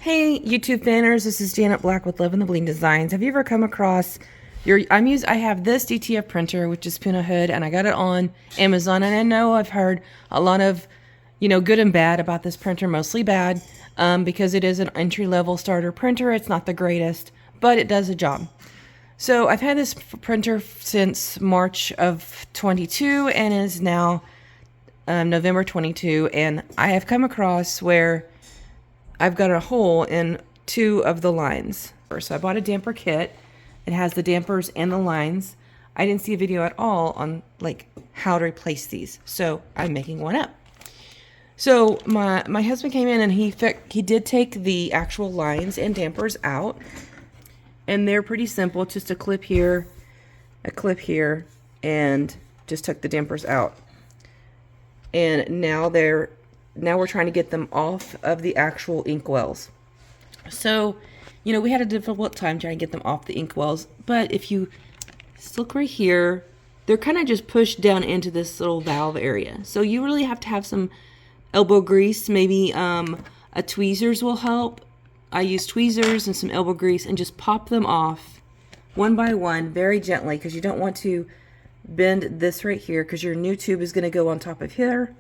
Hey YouTube fanners, this is Janet Black with Love in the Bling Designs. Have you ever come across I have this DTF printer, which is Puna Hood, and I got it on Amazon, and I know I've heard a lot of, good and bad about this printer, mostly bad, because it is an entry-level starter printer. It's not the greatest, but it does the job. So I've had this printer since March of 22 and is now November 22, and I have come across where I've got a hole in two of the lines. So I bought a damper kit. It has the dampers and the lines. I didn't see a video at all on how to replace these, so I'm making one up. So my husband came in and he did take the actual lines and dampers out, and they're pretty simple. Just a clip here, and just took the dampers out. And now we're trying to get them off of the actual inkwells. So, we had a difficult time trying to get them off the inkwells, but if you look right here, they're kind of just pushed down into this little valve area. So you really have to have some elbow grease. Maybe a tweezers will help. I use tweezers and some elbow grease and just pop them off one by one very gently, because you don't want to bend this right here, because your new tube is going to go on top of here.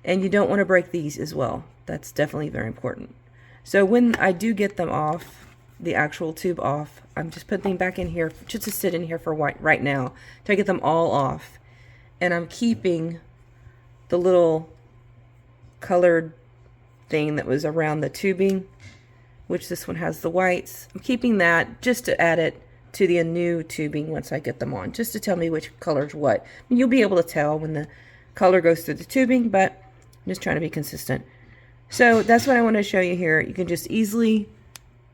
And you don't want to break these as well. That's definitely very important. So when I do get them off, the actual tube off, I'm just putting them back in here just to sit in here for right now to get them all off. And I'm keeping the little colored thing that was around the tubing, which this one has the whites. I'm keeping that just to add it to the new tubing once I get them on, just to tell me which color's what. And you'll be able to tell when the color goes through the tubing, but I'm just trying to be consistent. So that's what I want to show you here. You can just easily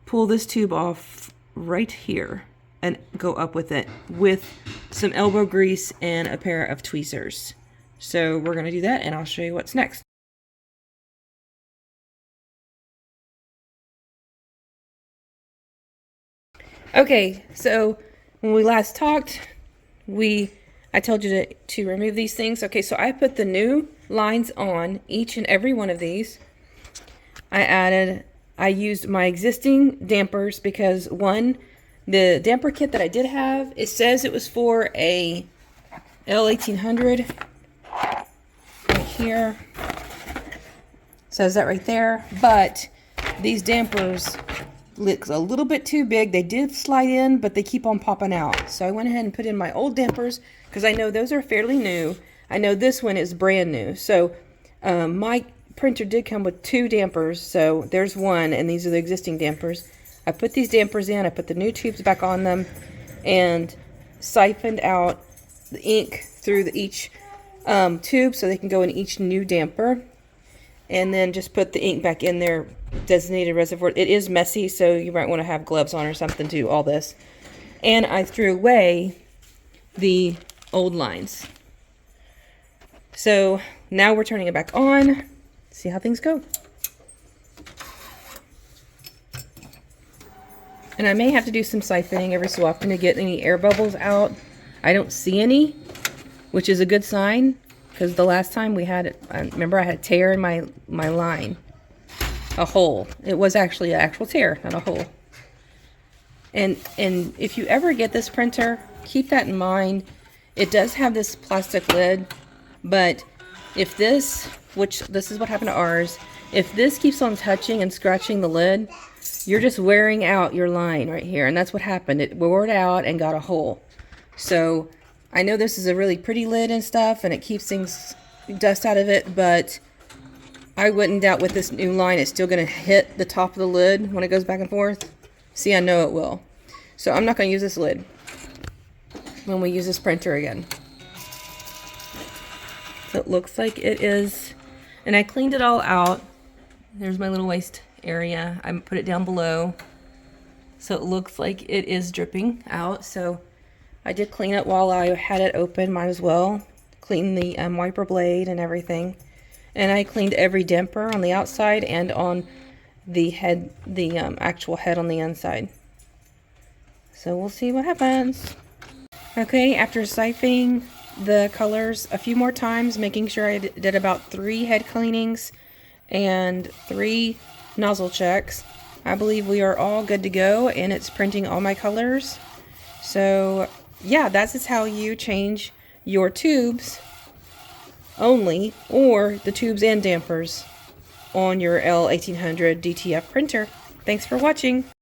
pull this tube off right here and go up with it with some elbow grease and a pair of tweezers. So we're going to do that, and I'll show you what's next. Okay, so when we last talked, I told you to remove these things. Okay, so I put the new lines on each and every one of these. I used my existing dampers because the damper kit that I did have, it says it was for a L1800 right here. Says that right there, but these dampers look a little bit too big. They did slide in, but they keep on popping out. So I went ahead and put in my old dampers because I know those are fairly new. I know this one is brand new. So my printer did come with two dampers. So there's one, and these are the existing dampers. I put these dampers in. I put the new tubes back on them and siphoned out the ink through each tube so they can go in each new damper. And then just put the ink back in their designated reservoir. It is messy, so you might want to have gloves on or something to do all this. And I threw away the old lines. So now we're turning it back on. See how things go. And I may have to do some siphoning every so often to get any air bubbles out. I don't see any, which is a good sign, because the last time we had it, I remember I had a tear in my line. A hole. It was actually an actual tear, not a hole. And if you ever get this printer, keep that in mind. It does have this plastic lid, but if this, which this is what happened to ours, if this keeps on touching and scratching the lid, you're just wearing out your line right here. And that's what happened. It wore it out and got a hole. So I know this is a really pretty lid and stuff, and it keeps dust out of it, but I wouldn't doubt with this new line it's still going to hit the top of the lid when it goes back and forth. See, I know it will. So I'm not going to use this lid when we use this printer again. So it looks like it is, and I cleaned it all out. There's my little waste area. I put it down below. So it looks like it is dripping out. So I did clean it while I had it open. Might as well clean the wiper blade and everything. And I cleaned every damper on the outside and on the head, the actual head on the inside. So we'll see what happens. Okay, after siphoning the colors a few more times, making sure I did about 3 head cleanings and 3 nozzle checks. I believe we are all good to go, and it's printing all my colors. So yeah, that's just how you change your tubes only, or the tubes and dampers on your L1800 DTF printer. Thanks for watching.